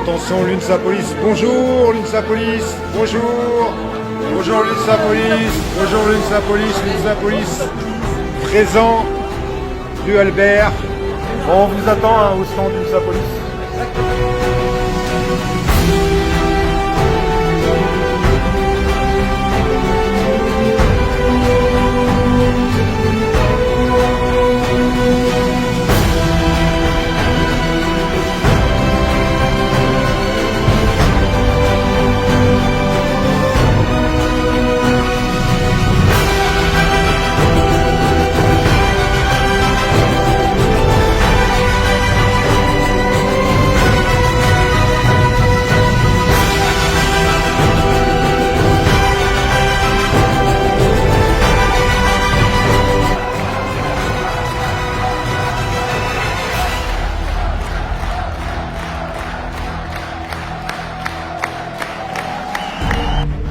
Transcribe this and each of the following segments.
Attention, l'UNSA Police, bonjour l'UNSA Police, bonjour. Bonjour l'UNSA Police, bonjour l'UNSA Police, présent du Albert. Bon, on vous attend hein, au stand d'UNSA Police.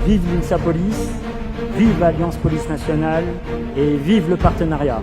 Vive l'UNSA Police, vive l'Alliance Police Nationale et vive le partenariat.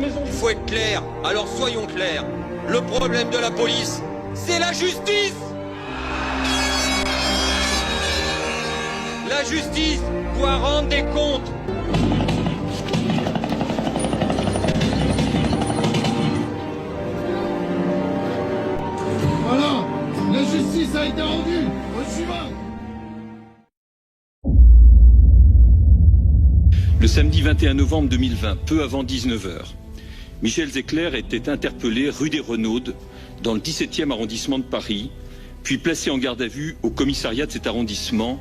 Il faut être clair, alors soyons clairs. Le problème de la police, c'est la justice. La justice doit rendre des comptes. Voilà, la justice a été rendue. Au suivant. Le samedi 21 novembre 2020, peu avant 19 h, Michel Zecler était interpellé rue des Renaudes, dans le 17e arrondissement de Paris, puis placé en garde à vue au commissariat de cet arrondissement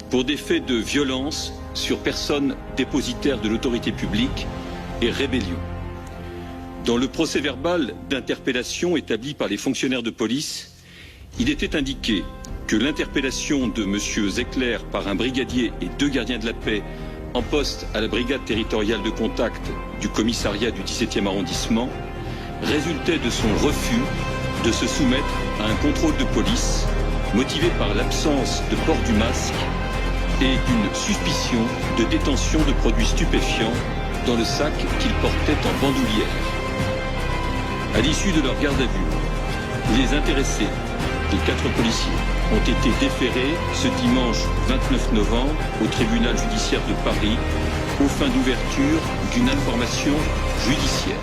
pour des faits de violence sur personnes dépositaires de l'autorité publique et rébellion. Dans le procès-verbal d'interpellation établi par les fonctionnaires de police, il était indiqué que l'interpellation de M. Zecler par un brigadier et 2 gardiens de la paix en poste à la brigade territoriale de contact du commissariat du 17e arrondissement résultait de son refus de se soumettre à un contrôle de police motivé par l'absence de port du masque et une suspicion de détention de produits stupéfiants dans le sac qu'il portait en bandoulière. À l'issue de leur garde à vue, les intéressés, les 4 policiers, ont été déférés ce dimanche 29 novembre au tribunal judiciaire de Paris aux fins d'ouverture d'une information judiciaire.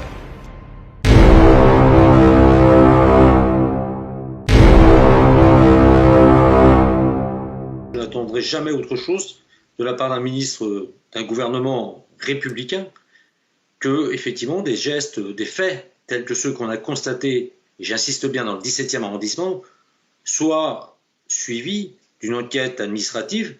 Je n'attendrai jamais autre chose de la part d'un ministre d'un gouvernement républicain que, effectivement, des gestes, des faits tels que ceux qu'on a constatés, et j'insiste bien, dans le 17e arrondissement, soient suivis d'une enquête administrative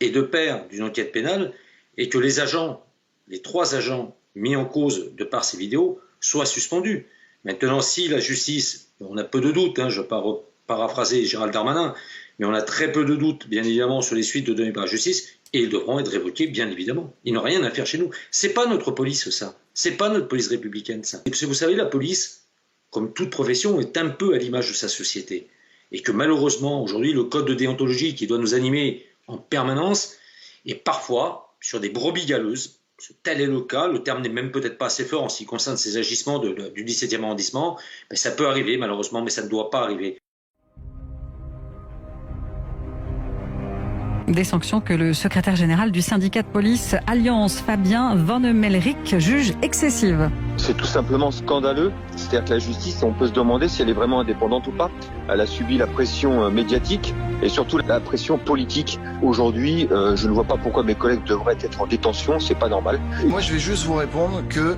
et de pair d'une enquête pénale, et que les agents, les 3 agents mis en cause de par ces vidéos, soient suspendus. Maintenant, si la justice, on a peu de doutes, je ne vais pas paraphraser Gérald Darmanin, mais on a très peu de doutes, bien évidemment, sur les suites données par la justice, et ils devront être révoqués, bien évidemment. Ils n'ont rien à faire chez nous. C'est pas notre police, ça. C'est pas notre police républicaine, ça. Et vous savez, la police, comme toute profession, est un peu à l'image de sa société. Et que malheureusement, aujourd'hui, le code de déontologie qui doit nous animer en permanence est parfois sur des brebis galeuses. Tel est le cas, le terme n'est même peut-être pas assez fort en ce qui concerne ces agissements du 17e arrondissement. Mais ça peut arriver, malheureusement, mais ça ne doit pas arriver. Des sanctions que le secrétaire général du syndicat de police Alliance, Fabien Van Melrick, juge excessives. C'est tout simplement scandaleux. C'est-à-dire que la justice, on peut se demander si elle est vraiment indépendante ou pas. Elle a subi la pression médiatique et surtout la pression politique. Aujourd'hui, je ne vois pas pourquoi mes collègues devraient être en détention, c'est pas normal. Moi, je vais juste vous répondre que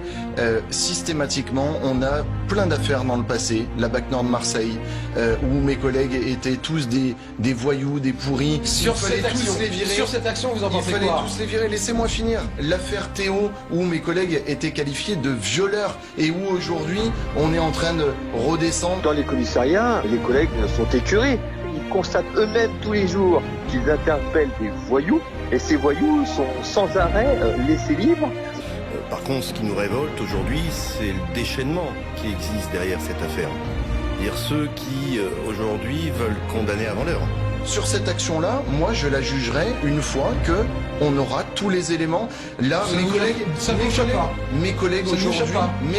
systématiquement, on a plein d'affaires dans le passé. La BAC Nord de Marseille, où mes collègues étaient tous des voyous, des pourris. Sur cette action, vous en pensez quoi ? Il fallait tous les virer. Laissez-moi finir. L'affaire Théo, où mes collègues étaient qualifiés de violeurs et où aujourd'hui, on est en train de redescendre. Dans les commissariats, les collègues sont écœurés. Ils constatent eux-mêmes tous les jours qu'ils interpellent des voyous et ces voyous sont sans arrêt laissés libres. Par contre, ce qui nous révolte aujourd'hui, c'est le déchaînement qui existe derrière cette affaire. C'est-à-dire ceux qui, aujourd'hui, veulent condamner avant l'heure. Sur cette action-là, moi, je la jugerai une fois que on aura tous les éléments. Là, mes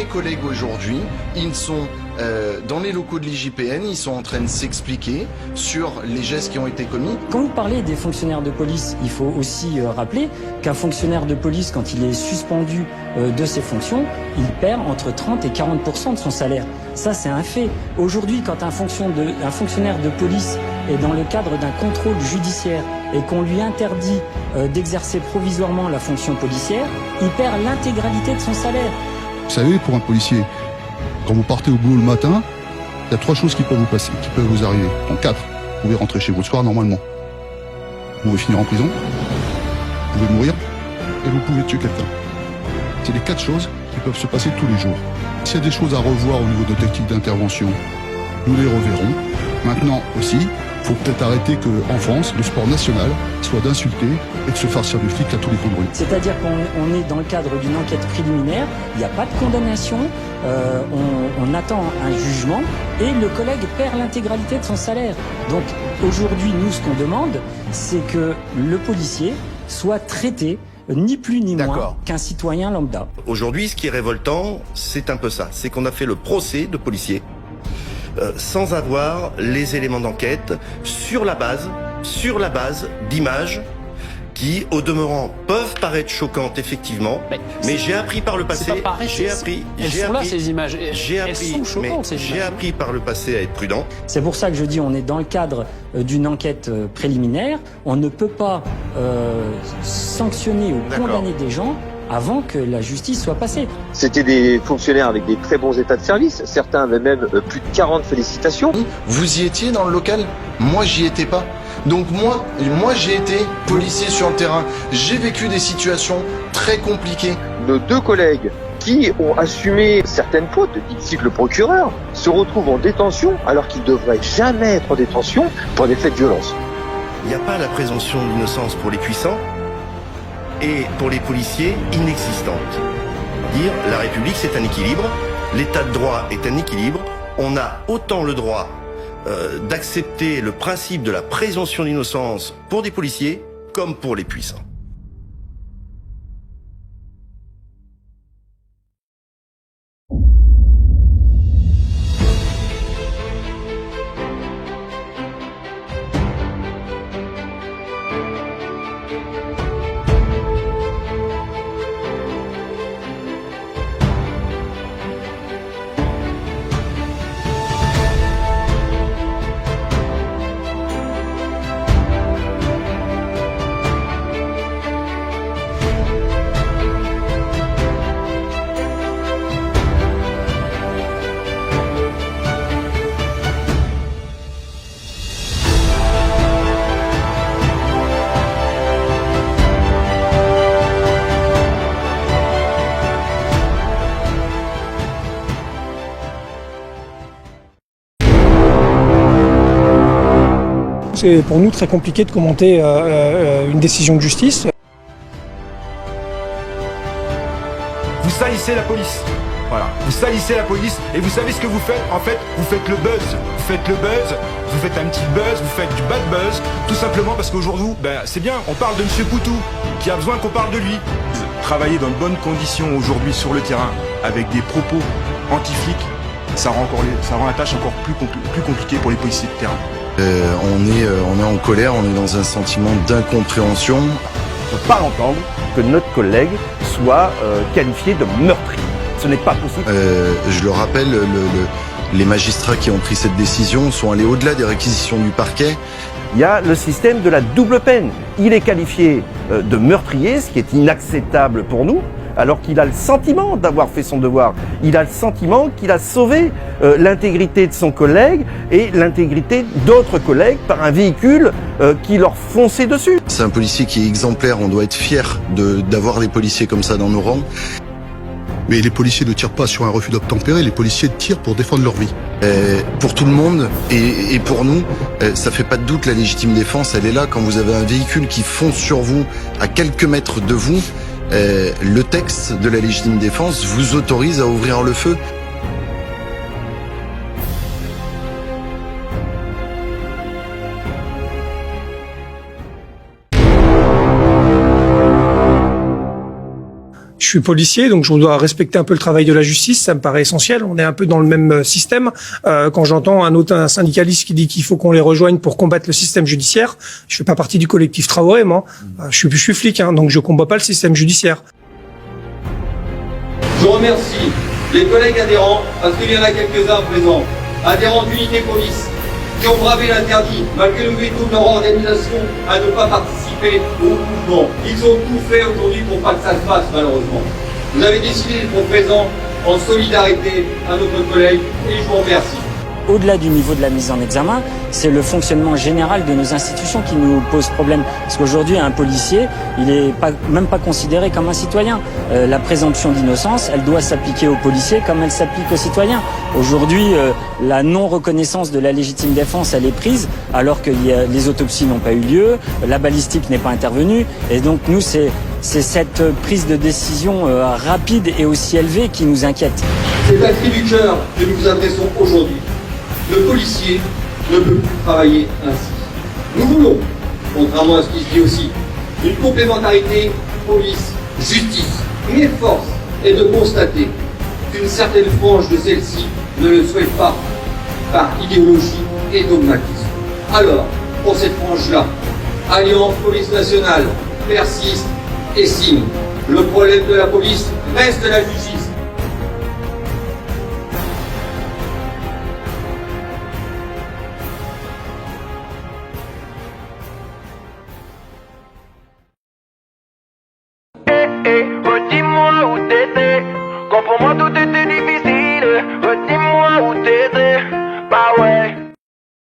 collègues aujourd'hui, ils sont dans les locaux de l'IGPN, ils sont en train de s'expliquer sur les gestes qui ont été commis. Quand vous parlez des fonctionnaires de police, il faut aussi rappeler qu'un fonctionnaire de police, quand il est suspendu de ses fonctions, il perd entre 30 et 40% de son salaire. Ça, c'est un fait. Aujourd'hui, quand un fonctionnaire de police est dans le cadre d'un contrôle judiciaire et qu'on lui interdit d'exercer provisoirement la fonction policière, il perd l'intégralité de son salaire. Vous savez, pour un policier, quand vous partez au boulot le matin, il y a 3 choses qui peuvent vous passer, qui peuvent vous arriver. Donc 4, vous pouvez rentrer chez vous le soir normalement. Vous pouvez finir en prison, vous pouvez mourir, et vous pouvez tuer quelqu'un. C'est les 4 choses qui peuvent se passer tous les jours. S'il y a des choses à revoir au niveau de tactique d'intervention, nous les reverrons. Maintenant aussi, il faut peut-être arrêter qu'en France, le sport national soit d'insulter et de se farcir du flic à tous les coins de rue. C'est-à-dire qu'on est dans le cadre d'une enquête préliminaire, il n'y a pas de condamnation, on attend un jugement et le collègue perd l'intégralité de son salaire. Donc aujourd'hui, nous, ce qu'on demande, c'est que le policier soit traité ni plus ni moins qu'un citoyen lambda. Aujourd'hui, ce qui est révoltant, c'est un peu ça. C'est qu'on a fait le procès de policiers sans avoir les éléments d'enquête sur la base d'images qui, au demeurant, peuvent paraître choquantes, effectivement. Mais j'ai appris par le passé. Ces images. J'ai appris par le passé à être prudent. C'est pour ça que je dis, on est dans le cadre d'une enquête préliminaire. On ne peut pas sanctionner ou condamner des gens avant que la justice soit passée. C'était des fonctionnaires avec des très bons états de service. Certains avaient même plus de 40 félicitations. Vous y étiez dans le local ? Moi, j'y étais pas. Donc moi j'ai été policier sur le terrain. J'ai vécu des situations très compliquées. Nos 2 collègues qui ont assumé certaines fautes, dit le procureur, se retrouvent en détention alors qu'ils ne devraient jamais être en détention pour des faits de violence. Il n'y a pas la présomption d'innocence pour les puissants et pour les policiers inexistante. Dire la République c'est un équilibre, l'état de droit est un équilibre, on a autant le droit d'accepter le principe de la présomption d'innocence pour des policiers comme pour les puissants. C'est pour nous très compliqué de commenter une décision de justice. Vous salissez la police. Voilà, vous salissez la police et vous savez ce que vous faites. En fait, vous faites le buzz. Vous faites le buzz, vous faites un petit buzz, vous faites du bad buzz. Tout simplement parce qu'aujourd'hui, c'est bien, on parle de M. Poutou, qui a besoin qu'on parle de lui. Travailler dans de bonnes conditions aujourd'hui sur le terrain, avec des propos anti-flics, ça rend la tâche encore plus compliquée pour les policiers de terrain. On est en colère, on est dans un sentiment d'incompréhension. On ne peut pas entendre que notre collègue soit qualifié de meurtrier. Ce n'est pas possible. Je le rappelle, les magistrats qui ont pris cette décision sont allés au-delà des réquisitions du parquet. Il y a le système de la double peine. Il est qualifié de meurtrier, ce qui est inacceptable pour nous, alors qu'il a le sentiment d'avoir fait son devoir. Il a le sentiment qu'il a sauvé l'intégrité de son collègue et l'intégrité d'autres collègues par un véhicule qui leur fonçait dessus. C'est un policier qui est exemplaire, on doit être fier d'avoir des policiers comme ça dans nos rangs. Mais les policiers ne tirent pas sur un refus d'obtempérer, les policiers tirent pour défendre leur vie. Pour tout le monde et pour nous, ça fait pas de doute, la légitime défense, elle est là. Quand vous avez un véhicule qui fonce sur vous à quelques mètres de vous, le texte de la légitime défense vous autorise à ouvrir le feu. Je suis policier, donc je dois respecter un peu le travail de la justice, ça me paraît essentiel. On est un peu dans le même système. Quand j'entends un syndicaliste qui dit qu'il faut qu'on les rejoigne pour combattre le système judiciaire, je fais pas partie du collectif Traoré, moi. Je suis flic, donc je combats pas le système judiciaire. Je remercie les collègues adhérents, parce qu'il y en a quelques-uns présents, adhérents d'unité police, qui ont bravé l'interdit, malgré le veto de leur organisation, à ne pas participer au mouvement. Ils ont tout fait aujourd'hui pour pas que ça se passe, malheureusement. Vous avez décidé d'être présents en solidarité à notre collègue, et je vous remercie. Au-delà du niveau de la mise en examen, c'est le fonctionnement général de nos institutions qui nous pose problème. Parce qu'aujourd'hui, un policier, il est même pas considéré comme un citoyen. La présomption d'innocence, elle doit s'appliquer aux policiers comme elle s'applique aux citoyens. Aujourd'hui, la non-reconnaissance de la légitime défense, elle est prise, alors que les autopsies n'ont pas eu lieu, la balistique n'est pas intervenue. Et donc, nous, c'est cette prise de décision rapide et aussi élevée qui nous inquiète. C'est un cri du cœur que nous vous adressons aujourd'hui. Le policier ne peut plus travailler ainsi. Nous voulons, contrairement à ce qui se dit aussi, une complémentarité police-justice. Mais force est de constater qu'une certaine frange de celle-ci ne le souhaite pas, par idéologie et dogmatisme. Alors, pour cette frange-là, Alliance Police Nationale persiste et signe. Le problème de la police reste la justice.